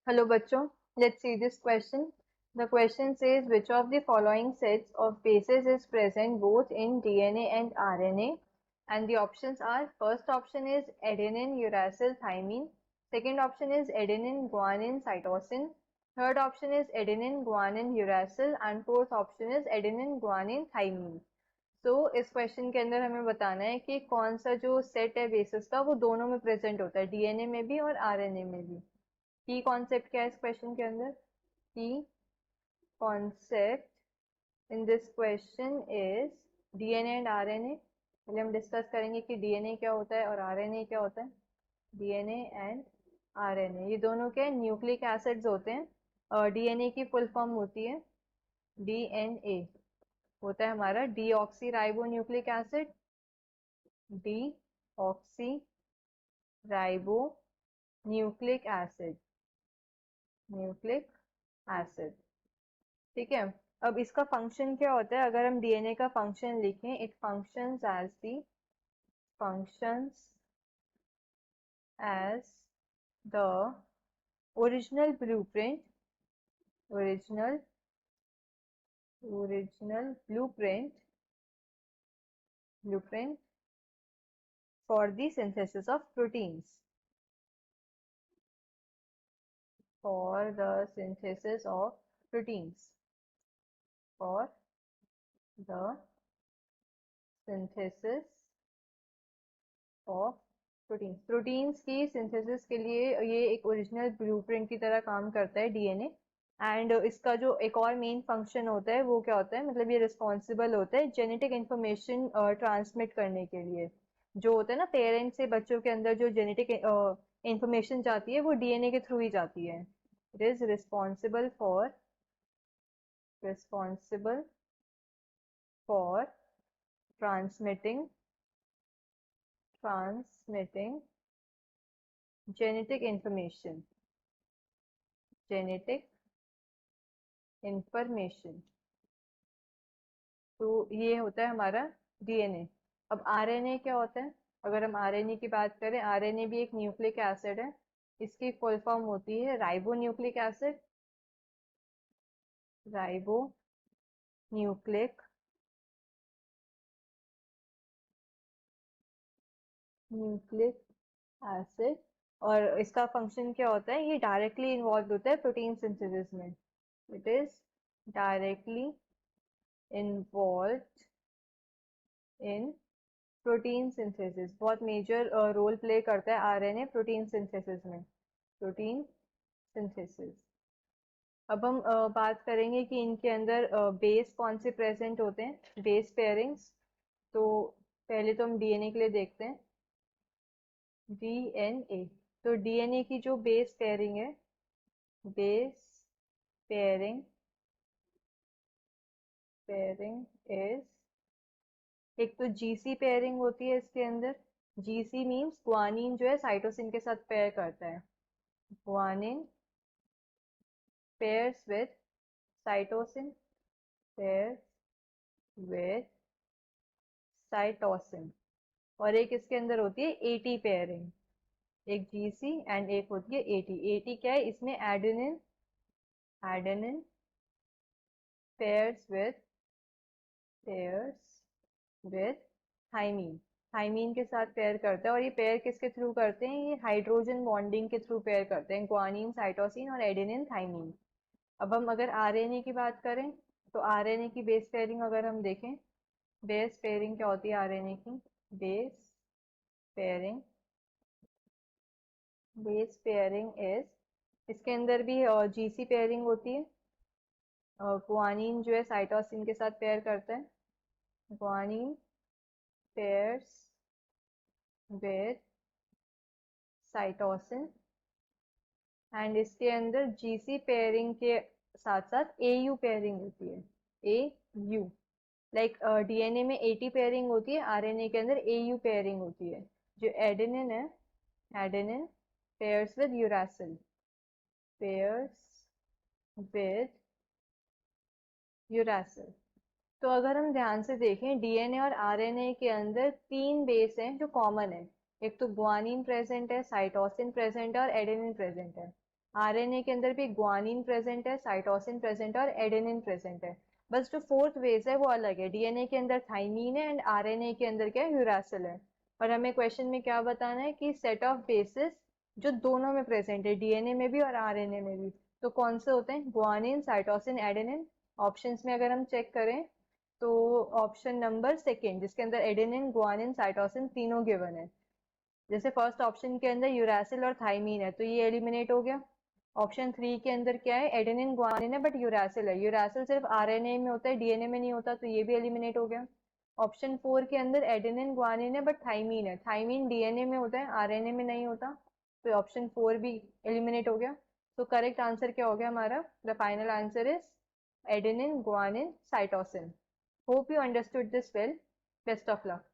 Hello bachcho, let's see this question. The question says which of the following sets of bases is present both in DNA and RNA, and the options are: first option is adenine, uracil, thymine, second option is adenine, guanine, cytosine, third option is adenine, guanine, uracil, and fourth option is adenine, guanine, thymine. So इस question के अंदर हमें बताना है कि कौन सा जो सेट है बेसिस का वो दोनों में प्रेजेंट होता है, डीएनए में भी और आरएनए में भी। की कॉन्सेप्ट क्या है इस क्वेश्चन के अंदर? की concept in this question is DNA and RNA. पहले हम डिस्कस करेंगे कि डीएनए क्या होता है और आरएनए क्या होता है। डीएनए एंड आरएनए ये दोनों क्या न्यूक्लिक एसिड्स होते हैं। डीएनए की फुल फॉर्म होती है डीएनए, होता है हमारा deoxy ribo nucleic acid, deoxy ribo nucleic acid, nucleic acid. ठीक है। अब इसका फंक्शन क्या होता है? अगर हम डीएनए का फंक्शन लिखें, it functions as the functions as the original blueprint, original blueprint for the synthesis of proteins, for the synthesis of proteins, for the synthesis of proteins. Proteins की सिंथेसिस के लिए ये एक ओरिजिनल ब्लूप्रिंट की तरह काम करता है डीएनए। एंड इसका जो एक और मेन फंक्शन होता है वो क्या होता है, मतलब ये रिस्पॉन्सिबल होता है जेनेटिक इंफॉर्मेशन ट्रांसमिट करने के लिए। जो होता है ना, पेरेंट्स से बच्चों के अंदर जो जेनेटिक इंफॉर्मेशन जाती है वो डीएनए के थ्रू ही जाती है। It is responsible for transmitting genetic information, genetic information। तो ये होता है हमारा डीएनए। अब आरएनए क्या होता है? अगर हम आरएनए की बात करें, आरएनए भी एक न्यूक्लिक एसिड है। इसकी फुल फॉर्म होती है ribo nucleic acid, ribo nucleic nucleic acid. और इसका फंक्शन क्या होता है? ये डायरेक्टली इन्वॉल्व होता है प्रोटीन सिंथेसिस में। It is directly involve in protein synthesis. बहुत मेजर रोल प्ले करता है आरएनए प्रोटीन सिंथेसिस में, प्रोटीन सिंथेसिस। अब हम बात करेंगे कि इनके अंदर बेस कौन से प्रेजेंट होते हैं, बेस पेयरिंग्स। तो पहले तो हम डीएनए के लिए देखते हैं, डीएनए। तो डीएनए की जो बेस पेयरिंग है, बेस पेयरिंग पेयरिंग इज, एक तो जीसी पेयरिंग होती है इसके अंदर। जीसी मीन्स ग्वानिन जो है साइटोसिन के साथ पेयर करता है। guanine pairs with cytosine, pairs with cytosine। और एक इसके अंदर होती है एटी पेयरिंग, एक जीसी एंड एक होती है एटी। एटी क्या है? इसमें adenine, adenine pairs with thymine, thymine के साथ पेयर करता है। और ये पेयर किसके थ्रू करते हैं? ये हाइड्रोजन बॉन्डिंग के थ्रू पेयर करते हैं, ग्वानिन साइटोसिन और एडेनिन थाइमीन। अब हम अगर आरएनए की बात करें, तो आरएनए की बेस पेयरिंग अगर हम देखें, बेस पेयरिंग क्या होती है आरएनए की? Base pairing, base pairing is, इसके अंदर भी जीसी पेयरिंग होती है। ग्वानिन जो है साइटोसिन के साथ पेयर करता है, guanine pairs with cytosine. And इसके अंदर जीसी पेयरिंग के साथ साथ एयू पेयरिंग होती है, एयू। लाइक डीएनए में एटी पेयरिंग होती है, आरएनए के अंदर एयू पेयरिंग होती है। जो एडेनिन है, adenine pairs with uracil, pairs with uracil. तो अगर हम ध्यान से देखें, डीएनए और आरएनए के अंदर तीन बेस हैं जो कॉमन है। एक तो ग्वानिन प्रेजेंट है, साइटोसिन प्रेजेंट है और एडेनिन प्रेजेंट है। आरएनए के अंदर भी ग्वानिन प्रेजेंट है, साइटोसिन प्रेजेंट है और एडेनिन प्रेजेंट है। बस जो फोर्थ बेस है वो अलग है, डीएनए के अंदर थाइमीन है एंड आरएनए के अंदर क्या है, यूरासिल है। और हमें क्वेश्चन में क्या बताना है कि सेट ऑफ बेसिस जो दोनों में प्रेजेंट है, डीएनए में भी और आरएनए में भी, तो कौन से होते हैं, ग्वानिन, साइटोसिन, एडेनिन। ऑप्शंस में अगर हम चेक करें तो ऑप्शन नंबर सेकेंड जिसके अंदर एडेनिन, ग्वानिन, साइटोसिन तीनों गिवन है, जैसे फर्स्ट ऑप्शन के अंदर यूरासिल और थाइमीन है तो ये एलिमिनेट हो गया। ऑप्शन 3 के अंदर क्या है, एडेनिन, ग्वानिन है बट यूरासिल है, यूरासिल सिर्फ आरएनए में होता है, डीएनए में नहीं होता, तो ये भी एलिमिनेट हो गया। ऑप्शन 4 के अंदर एडेनिन, ग्वानिन है बट थाइमीन है, थाइमीन डीएनए में होता है, आरएनए में नहीं होता, तो ऑप्शन 4 भी एलिमिनेट हो गया। तो करेक्ट आंसर क्या हो गया हमारा, the final answer is adenine, guanine, cytosine. Hope you understood this well. Best of luck.